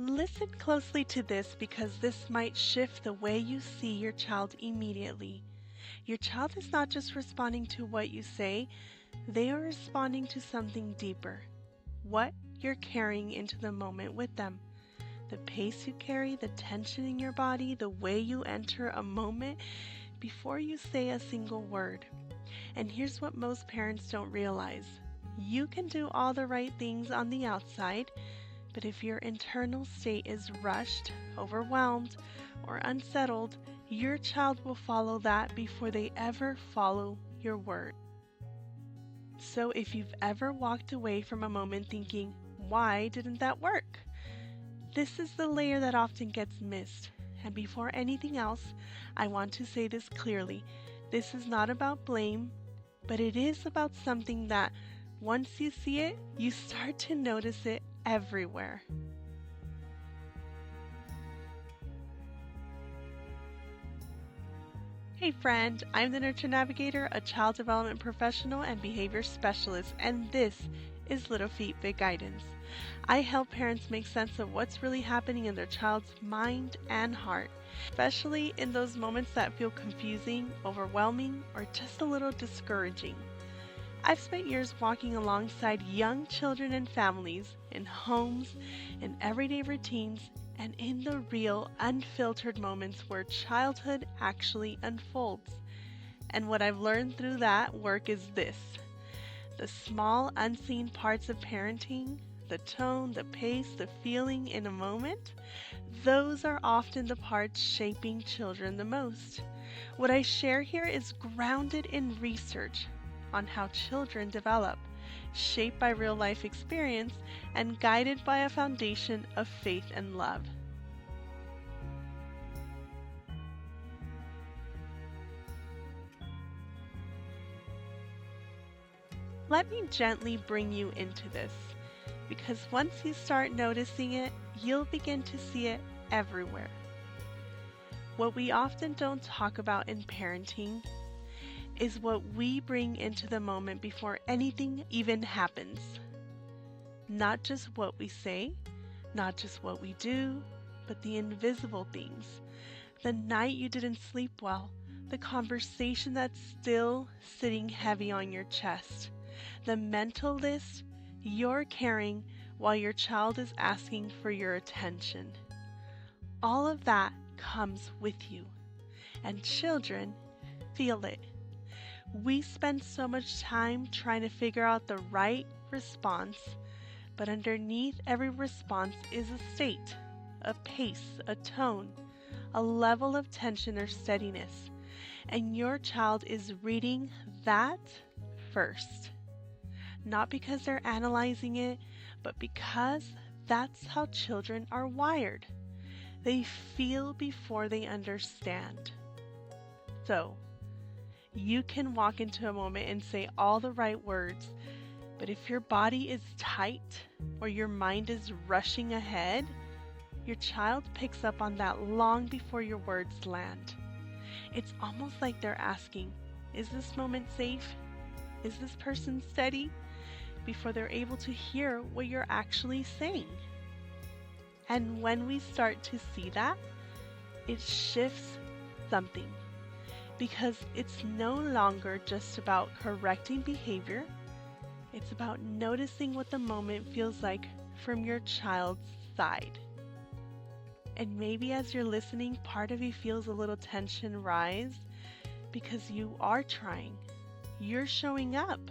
Listen closely to this because this might shift the way you see your child immediately. Your child is not just responding to what you say, they are responding to something deeper. What you're carrying into the moment with them. The pace you carry, the tension in your body, the way you enter a moment before you say a single word. And here's what most parents don't realize. You can do all the right things on the outside, but if your internal state is rushed, overwhelmed, or unsettled, your child will follow that before they ever follow your word. So if you've ever walked away from a moment thinking, why didn't that work? This is the layer that often gets missed. And before anything else, I want to say this clearly. This is not about blame, but it is about something that once you see it, you start to notice it everywhere. Hey friend, I'm the Nurture Navigator, a child development professional and behavior specialist, and this is Little Feet Big Guidance. I help parents make sense of what's really happening in their child's mind and heart, especially in those moments that feel confusing, overwhelming, or just a little discouraging. I've spent years walking alongside young children and families, in homes, in everyday routines, and in the real, unfiltered moments where childhood actually unfolds. And what I've learned through that work is this. The small, unseen parts of parenting, the tone, the pace, the feeling in a moment, those are often the parts shaping children the most. What I share here is grounded in research on how children develop, shaped by real-life experience, and guided by a foundation of faith and love. Let me gently bring you into this, because once you start noticing it, you'll begin to see it everywhere. What we often don't talk about in parenting is what we bring into the moment before anything even happens. Not just what we say, not just what we do, but the invisible things. The night you didn't sleep well, the conversation that's still sitting heavy on your chest, the mental list you're carrying while your child is asking for your attention. All of that comes with you, and children feel it. We spend so much time trying to figure out the right response, but underneath every response is a state, a pace, a tone, a level of tension or steadiness, and your child is reading that first. Not because they're analyzing it, but because that's how children are wired. They feel before they understand. So, you can walk into a moment and say all the right words, but if your body is tight or your mind is rushing ahead, your child picks up on that long before your words land. It's almost like they're asking, is this moment safe? Is this person steady? Before they're able to hear what you're actually saying. And when we start to see that, it shifts something. Because it's no longer just about correcting behavior, it's about noticing what the moment feels like from your child's side. And maybe as you're listening, part of you feels a little tension rise because you are trying. You're showing up.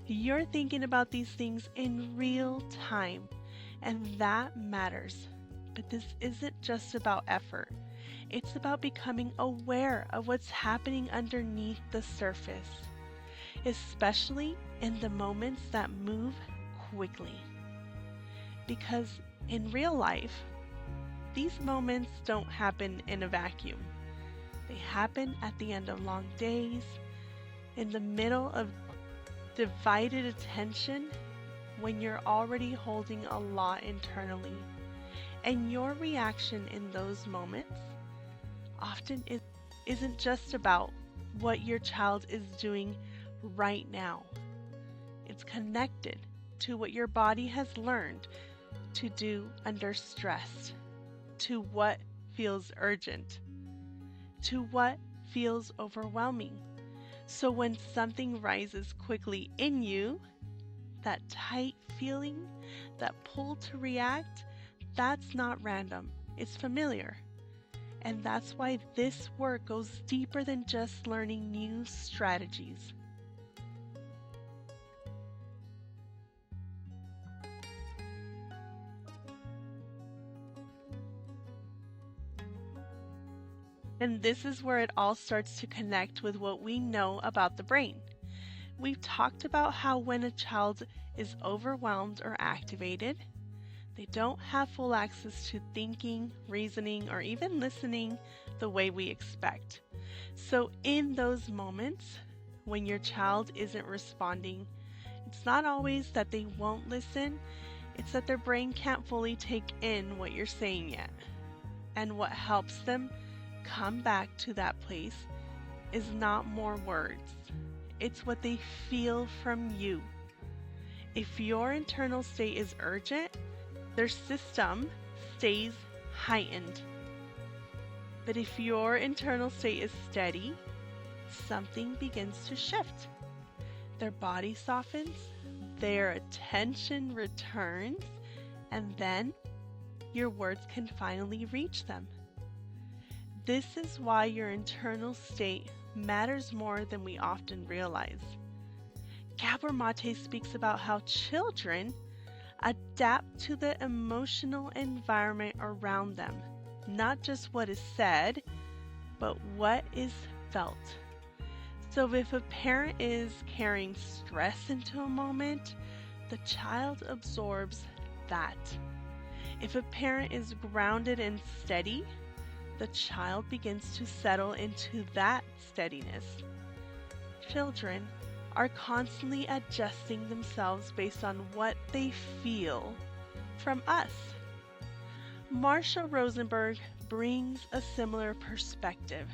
You're thinking about these things in real time, and that matters. But this isn't just about effort. It's about becoming aware of what's happening underneath the surface, especially in the moments that move quickly. Because in real life, these moments don't happen in a vacuum. They happen at the end of long days, in the middle of divided attention, when you're already holding a lot internally. And your reaction in those moments often isn't just about what your child is doing right now. It's connected to what your body has learned, to do under stress, to what feels urgent, to what feels overwhelming. So when something rises quickly in you, that tight feeling, that pull to react, that's not random. It's familiar. And that's why this work goes deeper than just learning new strategies. And this is where it all starts to connect with what we know about the brain. We've talked about how when a child is overwhelmed or activated, they don't have full access to thinking, reasoning, or even listening the way we expect. So in those moments, when your child isn't responding, it's not always that they won't listen, it's that their brain can't fully take in what you're saying yet. And what helps them come back to that place is not more words. It's what they feel from you. If your internal state is urgent, their system stays heightened. But if your internal state is steady, something begins to shift. Their body softens, their attention returns, and then your words can finally reach them. This is why your internal state matters more than we often realize. Gabor Mate speaks about how children adapt to the emotional environment around them, not just what is said, but what is felt. So if a parent is carrying stress into a moment, the child absorbs that. If a parent is grounded and steady, the child begins to settle into that steadiness. Children are constantly adjusting themselves based on what they feel from us. Marshall Rosenberg brings a similar perspective.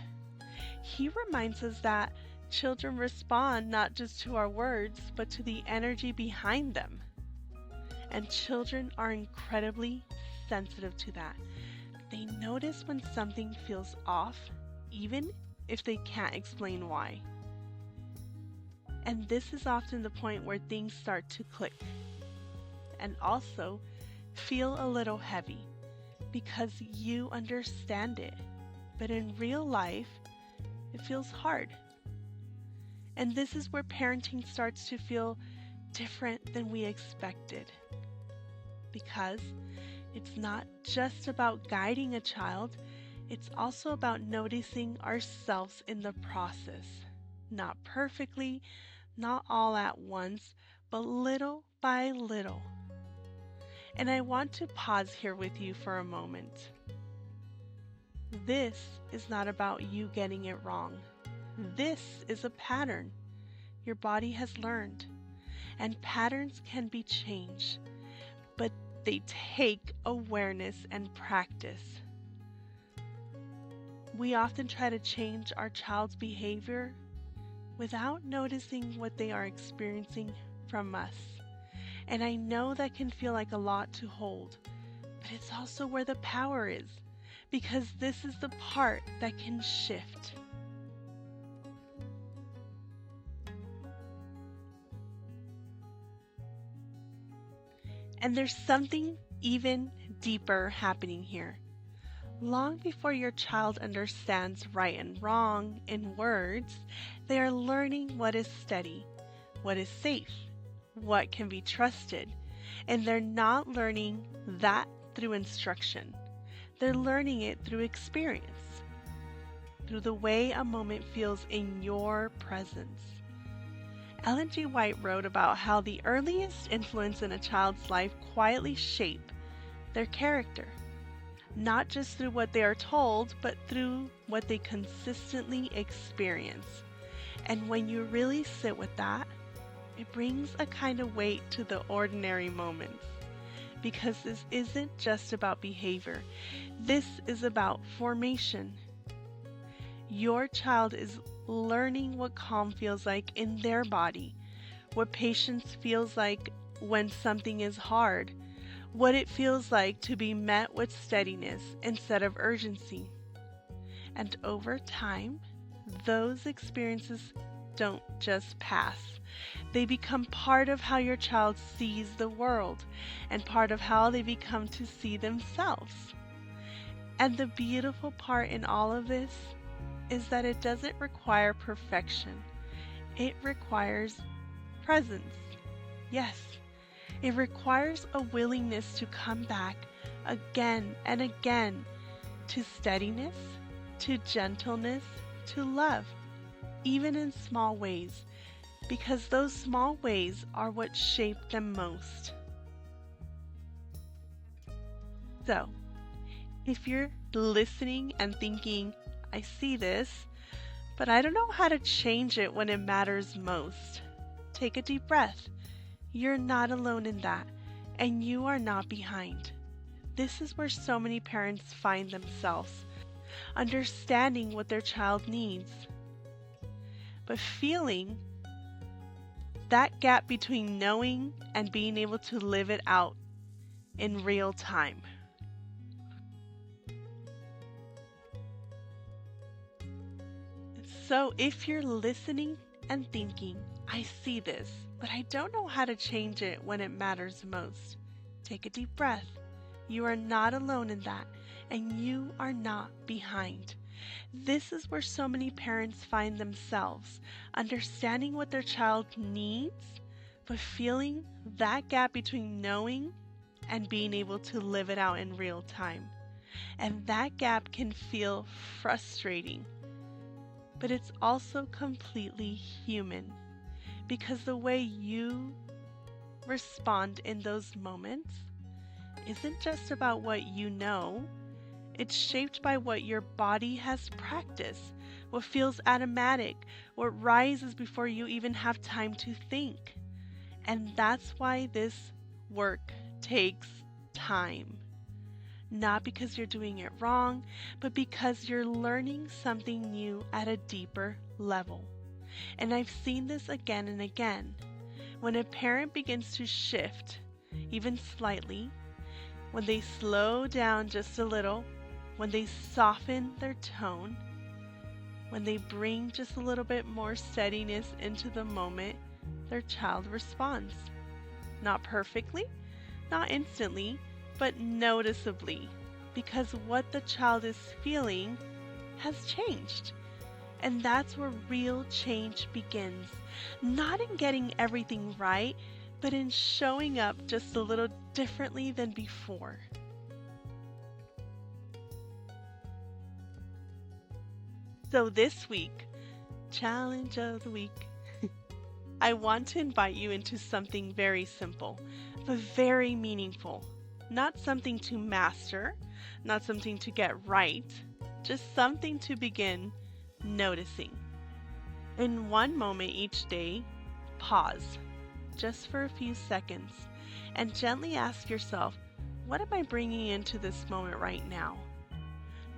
He reminds us that children respond not just to our words, but to the energy behind them. And children are incredibly sensitive to that. They notice when something feels off, even if they can't explain why. And this is often the point where things start to click and also feel a little heavy because you understand it. But in real life, it feels hard. And this is where parenting starts to feel different than we expected. Because it's not just about guiding a child, it's also about noticing ourselves in the process. Not perfectly, not all at once, but little by little. And I want to pause here with you for a moment. This is not about you getting it wrong. This is a pattern your body has learned. And patterns can be changed, but they take awareness and practice. We often try to change our child's behavior without noticing what they are experiencing from us. And I know that can feel like a lot to hold, but it's also where the power is, because this is the part that can shift. And there's something even deeper happening here. Long before your child understands right and wrong in words, they are learning what is steady, what is safe, what can be trusted. And they're not learning that through instruction. They're learning it through experience, through the way a moment feels in your presence. Ellen G. White wrote about how the earliest influence in a child's life quietly shape their character, not just through what they are told, but through what they consistently experience. And when you really sit with that, it brings a kind of weight to the ordinary moments. Because this isn't just about behavior, this is about formation. Your child is learning what calm feels like in their body, what patience feels like when something is hard, what it feels like to be met with steadiness instead of urgency. And over time, those experiences don't just pass. They become part of how your child sees the world and part of how they become to see themselves. And the beautiful part in all of this is that it doesn't require perfection. It requires presence. Yes, it requires a willingness to come back again and again to steadiness, to gentleness, to love, even in small ways, because those small ways are what shape them most. So, if you're listening and thinking, I see this, but I don't know how to change it when it matters most, take a deep breath. You're not alone in that, and you are not behind. This is where so many parents find themselves, understanding what their child needs, but feeling that gap between knowing and being able to live it out in real time. So if you're listening and thinking, I see this, but I don't know how to change it when it matters most, take a deep breath. You are not alone in that, and you are not behind. This is where so many parents find themselves, understanding what their child needs, but feeling that gap between knowing and being able to live it out in real time. And that gap can feel frustrating, but it's also completely human, because the way you respond in those moments isn't just about what you know. It's shaped by what your body has practiced, what feels automatic, what rises before you even have time to think. And that's why this work takes time. Not because you're doing it wrong, but because you're learning something new at a deeper level. And I've seen this again and again. When a parent begins to shift, even slightly, when they slow down just a little, when they soften their tone, when they bring just a little bit more steadiness into the moment, their child responds. Not perfectly, not instantly, but noticeably, because what the child is feeling has changed. And that's where real change begins. Not in getting everything right, but in showing up just a little differently than before. So this week, challenge of the week, I want to invite you into something very simple, but very meaningful. Not something to master, not something to get right, just something to begin noticing. In one moment each day, pause, just for a few seconds, and gently ask yourself, what am I bringing into this moment right now?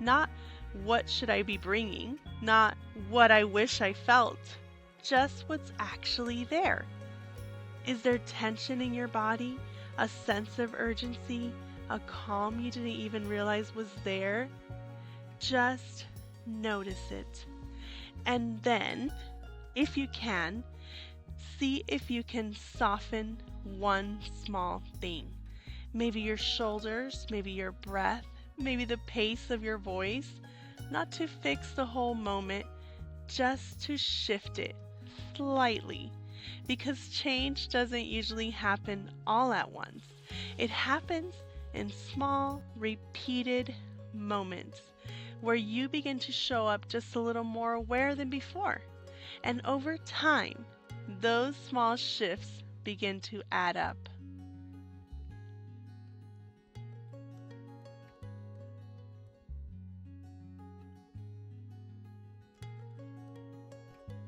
Not what should I be bringing, not what I wish I felt, just what's actually there. Is there tension in your body, a sense of urgency, a calm you didn't even realize was there? Just notice it. And then, if you can, see if you can soften one small thing. Maybe your shoulders, maybe your breath, maybe the pace of your voice. Not to fix the whole moment, just to shift it slightly. Because change doesn't usually happen all at once. It happens in small, repeated moments where you begin to show up just a little more aware than before. And over time, those small shifts begin to add up.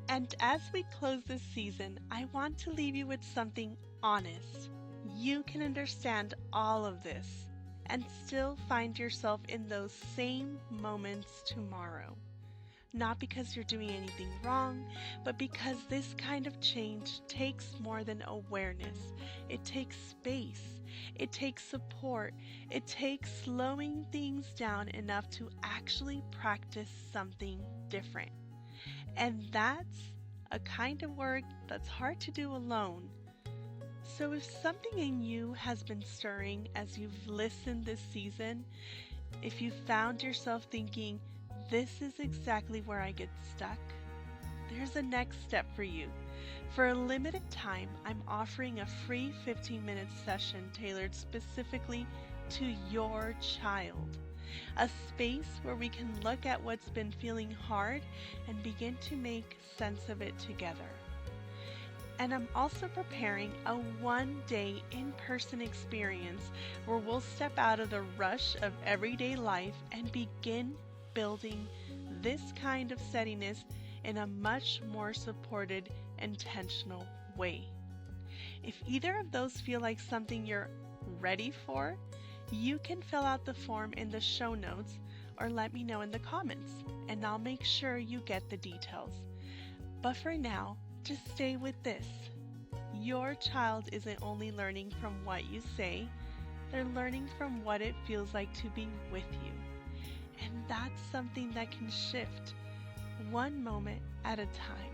And as we close this season, I want to leave you with something honest. You can understand all of this and still find yourself in those same moments tomorrow. Not because you're doing anything wrong, but because this kind of change takes more than awareness. It takes space. It takes support. It takes slowing things down enough to actually practice something different. And that's a kind of work that's hard to do alone. So if something in you has been stirring as you've listened this season, if you found yourself thinking, this is exactly where I get stuck, there's a next step for you. For a limited time, I'm offering a free 15-minute session tailored specifically to your child. A space where we can look at what's been feeling hard and begin to make sense of it together. And I'm also preparing a one-day in-person experience where we'll step out of the rush of everyday life and begin building this kind of steadiness in a much more supported, intentional way. If either of those feel like something you're ready for, you can fill out the form in the show notes or let me know in the comments, and I'll make sure you get the details. But for now, just stay with this. Your child isn't only learning from what you say, they're learning from what it feels like to be with you. And that's something that can shift one moment at a time.